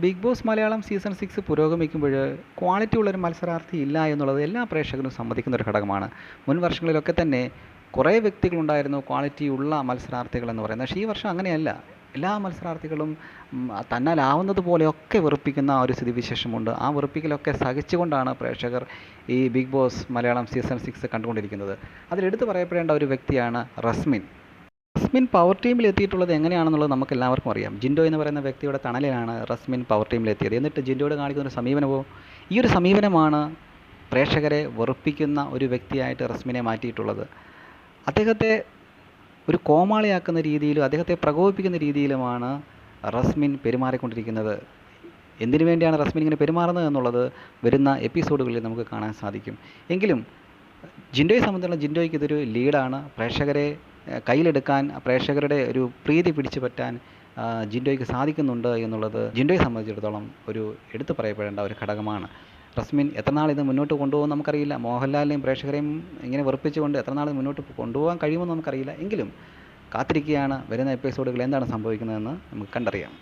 Big boss Malayalam season 6 പുരോഗമിക്കുമ്പോൾ quality ഉള്ളൊരു മത്സരാർത്ഥി ഇല്ല എന്നുള്ളത് എല്ലാ പ്രേക്ഷകരും സമ്മതിക്കുന്ന ഒരു ഘടകമാണ്. മുൻ വർഷങ്ങളിലൊക്കെ തന്നെ കുറേ വ്യക്തികളുണ്ടായിരുന്നു ക്വാളിറ്റി ഉള്ള മത്സരാർത്ഥികൾ എന്ന് പറയുന്നത്. പക്ഷേ ഈ വർഷം അങ്ങനെയല്ല. എല്ലാ മത്സരാർത്ഥികളും തന്നാലാവുന്നത് പോലെയൊക്കെ വെറുപ്പിക്കുന്ന ഒരു സ്ഥിതിവിശേഷമുണ്ട്. ആ വെറുപ്പിക്കലൊക്കെ സഹിച്ചുകൊണ്ടാണ് പ്രേക്ഷകർ ഈ ബിഗ് ബോസ് മലയാളം സീസൺ 6 കണ്ടുകൊണ്ടിരിക്കുന്നത്. അതിലെടുത്ത് പറയപ്പെടേണ്ട ഒരു വ്യക്തിയാണ് റസ്മിൻ. റസ്മിൻ പവർ ടീമിൽ എത്തിയിട്ടുള്ളത് എങ്ങനെയാണെന്നുള്ളത് നമുക്ക് എല്ലാവർക്കും അറിയാം. ജിൻഡോ എന്ന് പറയുന്ന വ്യക്തിയുടെ തണലിലാണ് റസ്മിൻ പവർ ടീമിലെത്തിയത്. എന്നിട്ട് ജിൻഡോയോട് കാണിക്കുന്ന ഒരു സമീപനമോ, ഈ ഒരു സമീപനമാണ് പ്രേക്ഷകരെ വെറുപ്പിക്കുന്ന ഒരു വ്യക്തിയായിട്ട് റസ്മിനെ മാറ്റിയിട്ടുള്ളത്. അദ്ദേഹത്തെ ഒരു കോമാളിയാക്കുന്ന രീതിയിലും അദ്ദേഹത്തെ പ്രകോപിപ്പിക്കുന്ന രീതിയിലുമാണ് റസ്മിൻ പെരുമാറിക്കൊണ്ടിരിക്കുന്നത്. എന്തിനു വേണ്ടിയാണ് റസ്മിൻ ഇങ്ങനെ പെരുമാറുന്നത് എന്നുള്ളത് വരുന്ന എപ്പിസോഡുകളിൽ നമുക്ക് കാണാൻ സാധിക്കും. എങ്കിലും ജിൻഡോയെ സംബന്ധിച്ചുള്ള ജിൻഡോയ്ക്ക് ഇതൊരു ലീഡാണ്. പ്രേക്ഷകരെ കയ്യിലെടുക്കാൻ, പ്രേക്ഷകരുടെ ഒരു പ്രീതി പിടിച്ചു പറ്റാൻ ജിൻഡോയ്ക്ക് സാധിക്കുന്നുണ്ട് എന്നുള്ളത് ജിൻഡോയെ സംബന്ധിച്ചിടത്തോളം ഒരു എടുത്തു പറയപ്പെടേണ്ട ഒരു ഘടകമാണ്. റസ്മിൻ എത്ര നാൾ ഇത് മുന്നോട്ട് കൊണ്ടുപോകുമെന്ന് നമുക്കറിയില്ല. മോഹൻലാലിനെയും പ്രേക്ഷകരെയും ഇങ്ങനെ വെറുപ്പിച്ചുകൊണ്ട് എത്ര നാൾ മുന്നോട്ട് കൊണ്ടുപോകാൻ കഴിയുമെന്ന് നമുക്കറിയില്ല. എങ്കിലും കാത്തിരിക്കുകയാണ് വരുന്ന എപ്പിസോഡുകൾ എന്താണ് സംഭവിക്കുന്നതെന്ന് നമുക്ക് കണ്ടറിയാം.